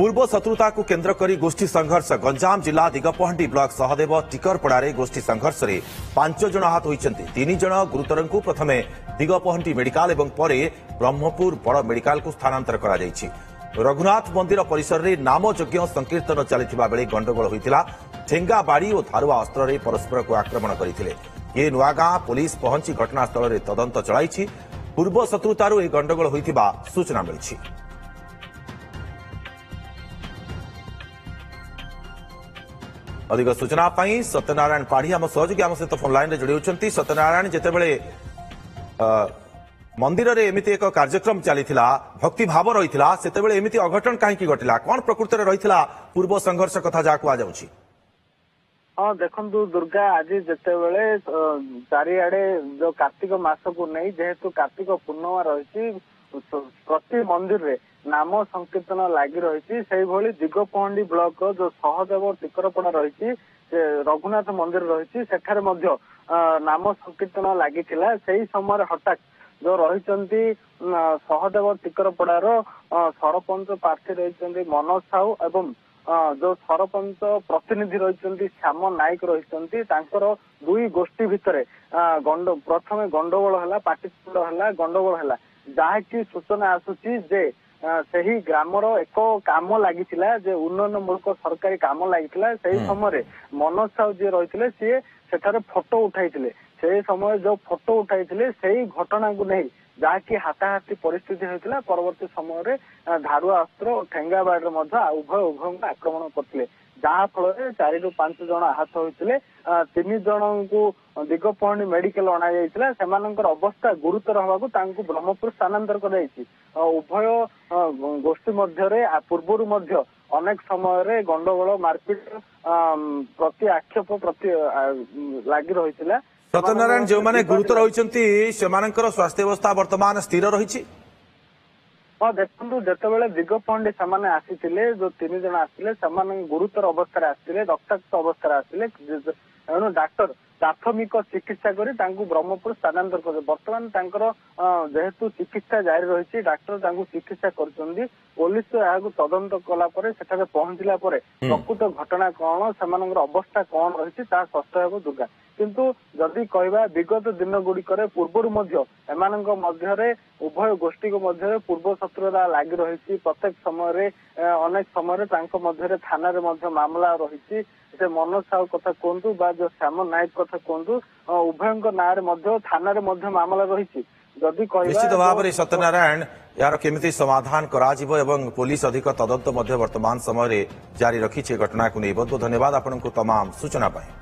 पूर्व शत्रुता को केन्द्र करी गोष्ठी संघर्ष गंजाम जिला दिगपहंडी ब्लॉक सहदेव टिकरपड़ारे गोष्ठी संघर्ष में 5 जन आहत होइछन्ति। 3 जन गुरुतर को प्रथमे दिगपहंडी मेडिकल एवं परे ब्रह्मपुर बड़ मेडिकल को स्थानांतर करा जायछि। रघुनाथ मंदिर परिसर में नामयज्ञ संकीर्तन चलता बेले गंडगोल होता। ठेंगा बाड़ी और धारुआ अस्त्र परस्पर को आक्रमण करते। ये नुआगां पुलिस पहुंची घटनास्थल में तदंत चलाई। पूर्व शत्रुतार यह गंडगोल होता सूचना मिली। अधिक सूचना सत्यनारायण पाढ़ी आम सहयोगी आम सहित फोन लाइन जोड़ी होती। सत्यनारायण जितेबले मंदिर रे एमिति एक कार्यक्रम चलीथिला भक्ति भाव रहीथिला सेतेबेले एमिति अघटन काहेकि घटिला कोन प्रकृति रे रहीथिला पूर्व संघर्ष कथा जा कुआ जाउछि। हाँ देखंतु दुर्गा आज जितेबेले चारिआडे जो कार्तिक मास को नहीं जेहेतु कार्तिक पूर्णिमा रही प्रति मंदिर रे नाम संकीर्तन लगी रही से भली दिगपहंडी ब्लॉक जो सहदेव टिकरपड़ा रही रघुनाथ मंदिर रही सेठारे मध्य नाम संकीर्तन लगी से समय हठात जो रही सहदेव टिकरपड़ार सरपंच प्रार्थी रही मनोज साहू एवं जो सरपंच प्रतिनिधि रही श्याम नायक रही दुई गोष्ठी भितर प्रथम गंडगोल है पाटितुंड है गंडगोल है जहाँकि सूचना आसुची जे सही ग्रामर एक काम लगी उन्नयन मूलक सरकारी काम लगी समय मनोज साहू जी रही सी सेठारे फोटो उठाई से समय जो फोटो उठाई से घटना को नहीं जहाँकि हाथाहाथी परिस्थिति होता परवर्ती समय धारुआ अस्त्र और ठेंगा बाड़ उभय आक्रमण करते जहाँ फल 4 ରୁ 5 जन आहत होते 3 जन को दिगपहंडी मेडिकल अणा जाता अवस्था गुरुतर हवा ब्रह्मपुर स्थानांतर कर उभय गोष्ठी मध्य पूर्वर अनेक समय गंडगोल मारपीट प्रति आक्षेप प्रति लगी रही। सत्यनारायण जो माने गुरुतर होइछन्ति सेमानकर स्वास्थ्य अवस्था वर्तमान स्थिर रही। हाँ देखो जितेबाला दिगपहंडी से आसी जो 3 जन आसते गुरुतर अवस्था आसते रक्ताक्त अवस्था आसते एणु डाक्टर प्राथमिक चिकित्सा करी ब्रह्मपुर स्थानांतर कर बर्तमान जेहेतु चिकित्सा जारी रही डाक्टर चिकित्सा कर पुलिस तदंत कलापर सेठारे पहुंचला प्रकृत घटना कौन से अवस्था कौन रही स्पष्ट हो दुर्गा किंतु जदि कहवा विगत दिन गुड़िक पूर्वर मध्य उभय गोष्ठी मध्य पूर्व शत्रुता लगी रही प्रत्येक समय अनेक समय थाना मामला रही से मनोज साहू कथा कहतु जो श्याम नायक कथा कहतु उभय ना थाना मामला रही जदि निश्चित भाव में सत्यनारायण यार केमिति समाधान कराजिबो एवं पुलिस अधिक तदंत वर्तमान समय जारी रखी घटना को नहीं बहुत बहुत धन्यवाद आपको तमाम सूचना पाई।